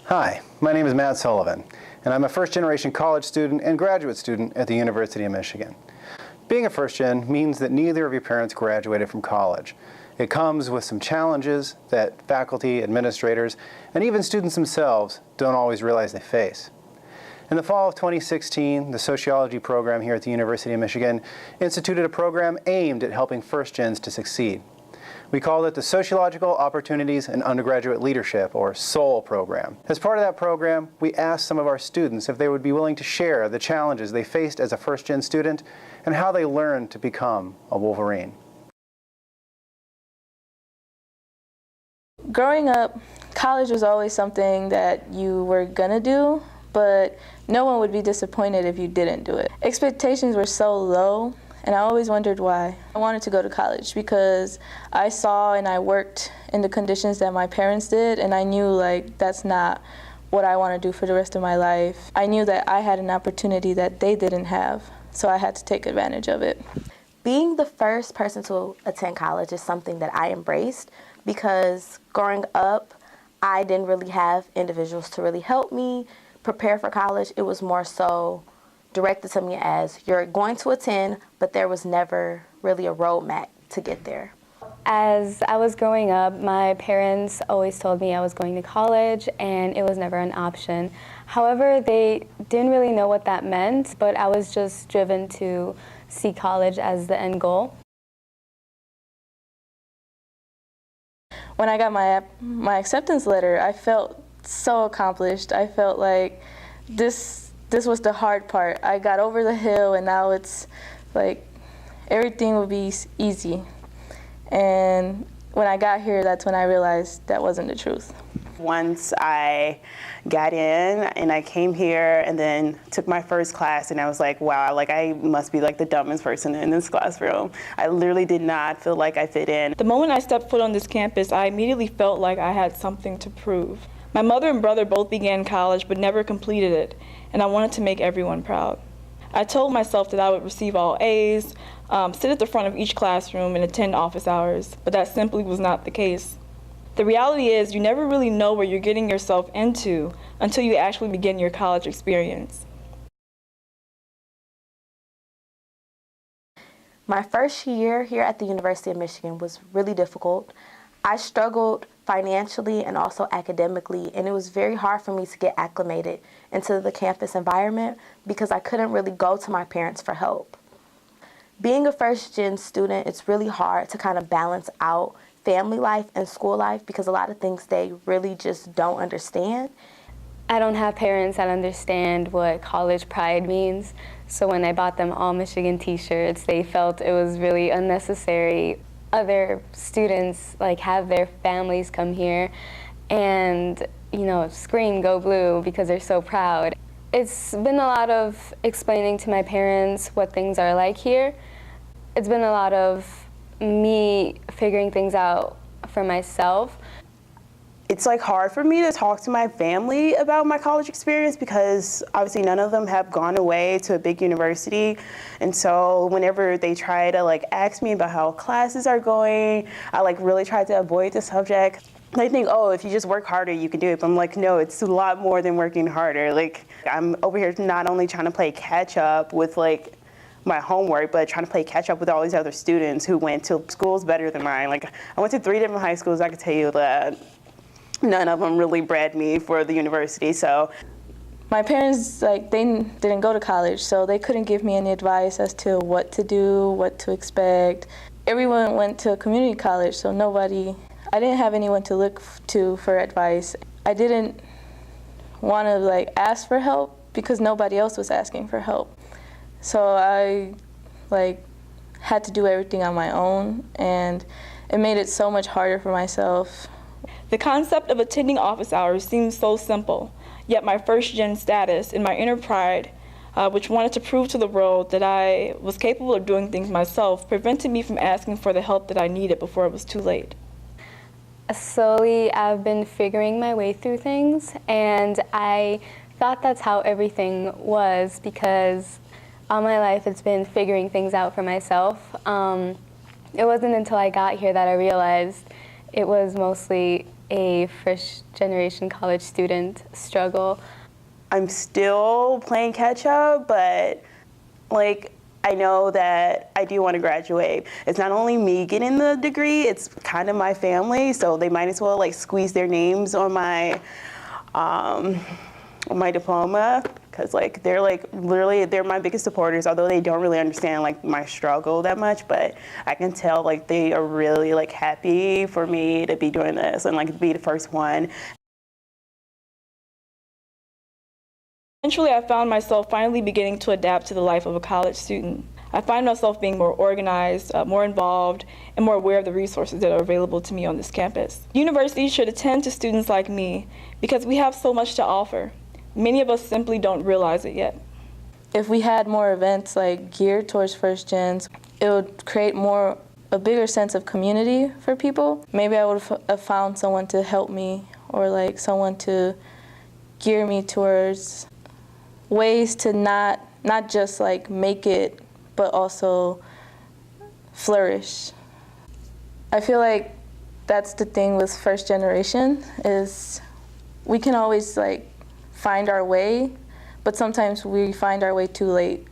Hi, my name is Matt Sullivan, and I'm a first-generation college student and graduate student at the University of Michigan. Being a first-gen means that neither of your parents graduated from college. It comes with some challenges that faculty, administrators, and even students themselves don't always realize they face. In the fall of 2016, the sociology program here at the University of Michigan instituted a program aimed at helping first-gens to succeed. We called it the Sociological Opportunities and Undergraduate Leadership, or SOL program. As part of that program, we asked some of our students if they would be willing to share the challenges they faced as a first-gen student and how they learned to become a Wolverine. Growing up, college was always something that you were gonna do, but no one would be disappointed if you didn't do it. Expectations were so low, and I always wondered why. I wanted to go to college because I saw and I worked in the conditions that my parents did, and I knew that's not what I want to do for the rest of my life. I knew that I had an opportunity that they didn't have, so I had to take advantage of it. Being the first person to attend college is something that I embraced because growing up, I didn't really have individuals to really help me prepare for college. It was more so directed to me as you're going to attend, but there was never really a roadmap to get there. As I was growing up, my parents always told me I was going to college and it was never an option. However, they didn't really know what that meant, but I was just driven to see college as the end goal. When I got my acceptance letter, I felt so accomplished. I felt like this was the hard part. I got over the hill, and now it's like everything will be easy. And when I got here, that's when I realized that wasn't the truth. Once I got in and I came here and then took my first class, and I was like, wow, I must be the dumbest person in this classroom. I literally did not feel like I fit in. The moment I stepped foot on this campus, I immediately felt like I had something to prove. My mother and brother both began college but never completed it, and I wanted to make everyone proud. I told myself that I would receive all A's, sit at the front of each classroom, and attend office hours, but that simply was not the case. The reality is you never really know what you're getting yourself into until you actually begin your college experience. My first year here at the University of Michigan was really difficult. I struggled financially and also academically, and it was very hard for me to get acclimated into the campus environment because I couldn't really go to my parents for help. Being a first-gen student, it's really hard to kind of balance out family life and school life because a lot of things they really just don't understand. I don't have parents that understand what college pride means, so when I bought them all Michigan t-shirts, they felt it was really unnecessary. Other students have their families come here and scream "Go Blue" because they're so proud. It's been a lot of explaining to my parents what things are like here. It's been a lot of me figuring things out for myself. It's hard for me to talk to my family about my college experience because obviously none of them have gone away to a big university. And so whenever they try to ask me about how classes are going, I really try to avoid the subject. They think, oh, if you just work harder, you can do it. But I'm like, no, it's a lot more than working harder. I'm over here not only trying to play catch up with my homework, but trying to play catch up with all these other students who went to schools better than mine. I went to 3 different high schools. I can tell you that none of them really bred me for the university, so. My parents, they didn't go to college, so they couldn't give me any advice as to what to do, what to expect. Everyone went to community college, so I didn't have anyone to look to for advice. I didn't want to ask for help because nobody else was asking for help. So I had to do everything on my own, and it made it so much harder for myself. The concept of attending office hours seems so simple, yet my first-gen status and my inner pride, which wanted to prove to the world that I was capable of doing things myself, prevented me from asking for the help that I needed before it was too late. Slowly, I've been figuring my way through things, and I thought that's how everything was because all my life it's been figuring things out for myself. It wasn't until I got here that I realized It was mostly a first-generation college student struggle. I'm still playing catch up, but like I know that I do want to graduate. It's not only me getting the degree, it's kind of my family, so they might as well like squeeze their names on my diploma, because like they're like literally they're my biggest supporters, although they don't really understand like my struggle that much, but I can tell like they are really like happy for me to be doing this and like be the first one. Eventually, I found myself finally beginning to adapt to the life of a college student. I find myself being more organized, more involved, and more aware of the resources that are available to me on this campus. Universities should attend to students like me because we have so much to offer. Many of us simply don't realize it yet. If we had more events like geared towards first gens, it would create a bigger sense of community for people. Maybe I would have found someone to help me, or like someone to gear me towards ways to not just like make it, but also flourish. I feel like that's the thing with first generation, is we can always like find our way, but sometimes we find our way too late.